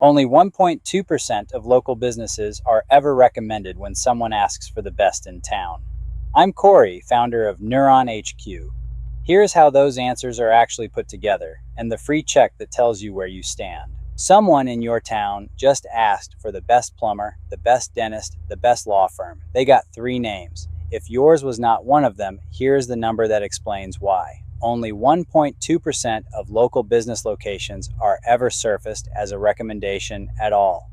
Only 1.2% of local businesses are ever recommended when someone asks for the best in town. I'm Corey, founder of Neuron HQ. Here's how those answers are actually put together, and the free check that tells you where you stand. Someone in your town just asked for the best plumber, the best dentist, the best law firm. They got 3 names. If yours was not one of them, here's the number that explains why. Only 1.2% of local business locations are ever surfaced as a recommendation at all.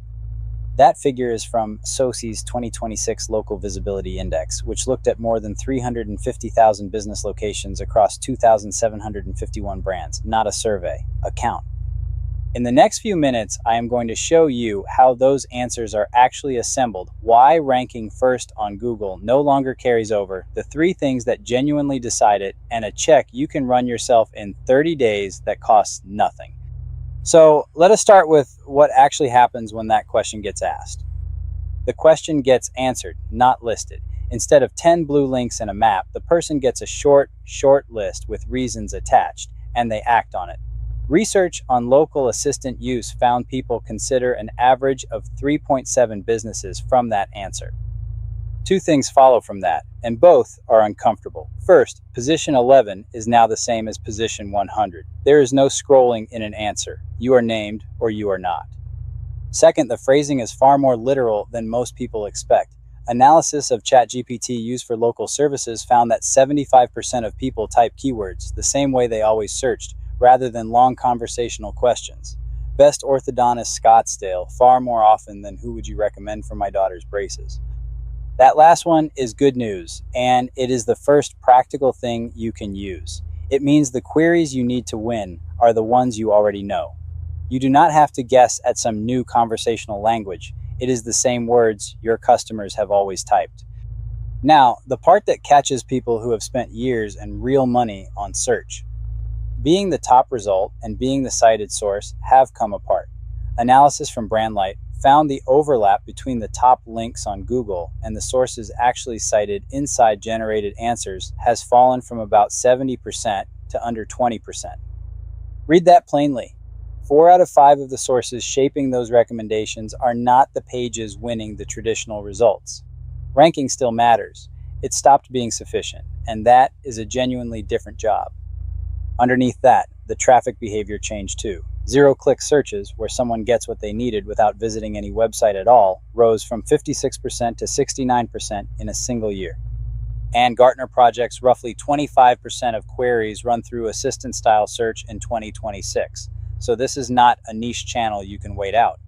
That figure is from SOCi's 2026 Local Visibility Index, which looked at more than 350,000 business locations across 2,751 brands. Not a survey, a count. In the next few minutes, I am going to show you how those answers are actually assembled, why ranking first on Google no longer carries over, the 3 things that genuinely decide it, and a check you can run yourself in 30 days that costs nothing. So let us start with what actually happens when that question gets asked. The question gets answered, not listed. Instead of 10 blue links and a map, the person gets a short list with reasons attached, and they act on it. Research on local assistant use found people consider an average of 3.7 businesses from that answer. 2 things follow from that, and both are uncomfortable. First, position 11 is now the same as position 100. There is no scrolling in an answer. You are named or you are not. Second, the phrasing is far more literal than most people expect. Analysis of ChatGPT used for local services found that 75% of people type keywords the same way they always searched, rather than long conversational questions. Best orthodontist Scottsdale far more often than who would you recommend for my daughter's braces. That last one is good news, and it is the first practical thing you can use. It means the queries you need to win are the ones you already know. You do not have to guess at some new conversational language. It is the same words your customers have always typed. Now, the part that catches people who have spent years and real money on search. Being the top result and being the cited source have come apart. Analysis from Brandlight found the overlap between the top links on Google and the sources actually cited inside generated answers has fallen from about 70% to under 20%. Read that plainly. 4 out of 5 of the sources shaping those recommendations are not the pages winning the traditional results. Ranking still matters. It stopped being sufficient, and that is a genuinely different job. Underneath that, the traffic behavior changed too. 0-click searches, where someone gets what they needed without visiting any website at all, rose from 56% to 69% in a single year. And Gartner projects roughly 25% of queries run through assistant-style search in 2026. So this is not a niche channel you can wait out.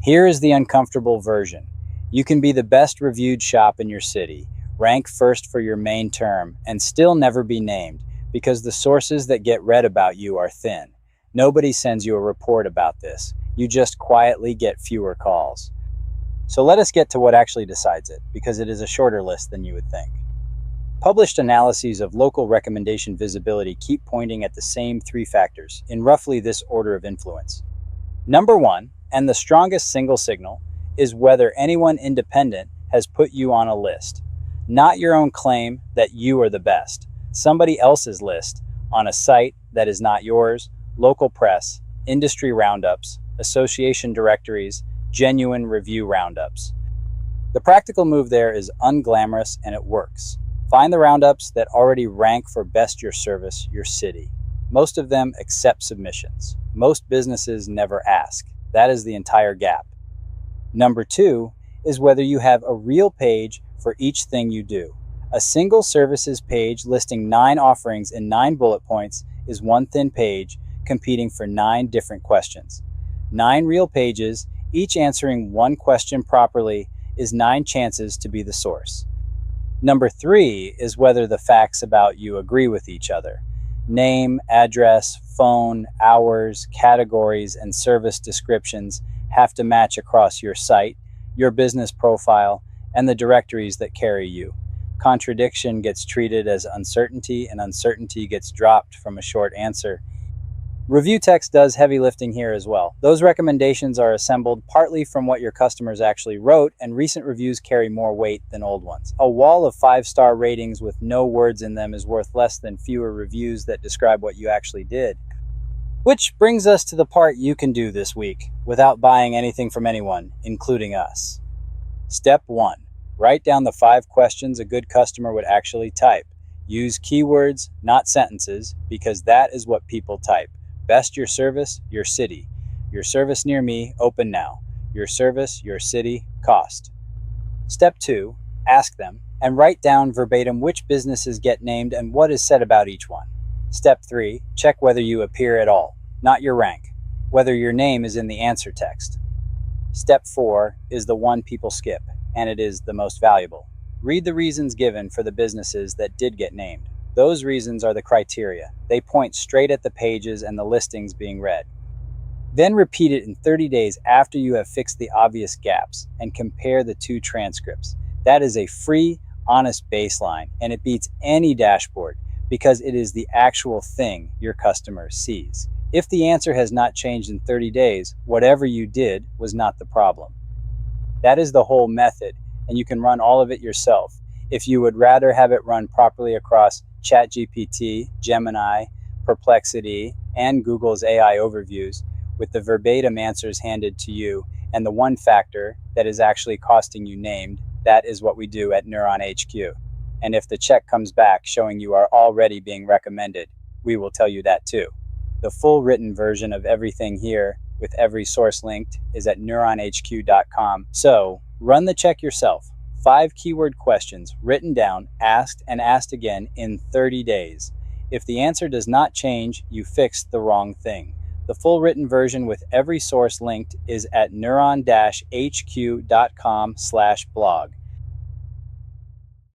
Here is the uncomfortable version. You can be the best reviewed shop in your city, rank first for your main term, and still never be named, because the sources that get read about you are thin. Nobody sends you a report about this. You just quietly get fewer calls. So let us get to what actually decides it, because it is a shorter list than you would think. Published analyses of local recommendation visibility keep pointing at the same 3 factors, in roughly this order of influence. Number 1, and the strongest single signal, is whether anyone independent has put you on a list. Not your own claim that you are the best. Somebody else's list on a site that is not yours, local press, industry roundups, association directories, genuine review roundups. The practical move there is unglamorous and it works. Find the roundups that already rank for best your service, your city. Most of them accept submissions. Most businesses never ask. That is the entire gap. Number 2 is whether you have a real page for each thing you do. A single services page listing 9 offerings in 9 bullet points is one thin page competing for 9 different questions. 9 real pages, each answering one question properly, is 9 chances to be the source. Number 3 is whether the facts about you agree with each other. Name, address, phone, hours, categories, and service descriptions have to match across your site, your business profile, and the directories that carry you. Contradiction gets treated as uncertainty, and uncertainty gets dropped from a short answer. Review text does heavy lifting here as well. Those recommendations are assembled partly from what your customers actually wrote, and recent reviews carry more weight than old ones. A wall of 5-star ratings with no words in them is worth less than fewer reviews that describe what you actually did. Which brings us to the part you can do this week without buying anything from anyone, including us. Step 1. Write down the 5 questions a good customer would actually type. Use keywords, not sentences, because that is what people type. Best your service, your city. Your service near me, open now. Your service, your city, cost. Step 2. Ask them and write down verbatim which businesses get named and what is said about each one. Step 3. Check whether you appear at all, not your rank, whether your name is in the answer text. Step 4 is the one people skip, and it is the most valuable. Read the reasons given for the businesses that did get named. Those reasons are the criteria. They point straight at the pages and the listings being read. Then repeat it in 30 days after you have fixed the obvious gaps and compare the 2 transcripts. That is a free, honest baseline, and it beats any dashboard because it is the actual thing your customer sees. If the answer has not changed in 30 days, whatever you did was not the problem. That is the whole method, and you can run all of it yourself. If you would rather have it run properly across ChatGPT, Gemini, Perplexity, and Google's AI overviews, with the verbatim answers handed to you and the one factor that is actually costing you named, that is what we do at Neuron HQ. And if the check comes back showing you are already being recommended, we will tell you that too. The full written version of everything here, with every source linked, is at neuronhq.com. So, run the check yourself. 5 keyword questions, written down, asked and asked again in 30 days. If the answer does not change, you fixed the wrong thing. The full written version with every source linked is at neuron-hq.com/blog.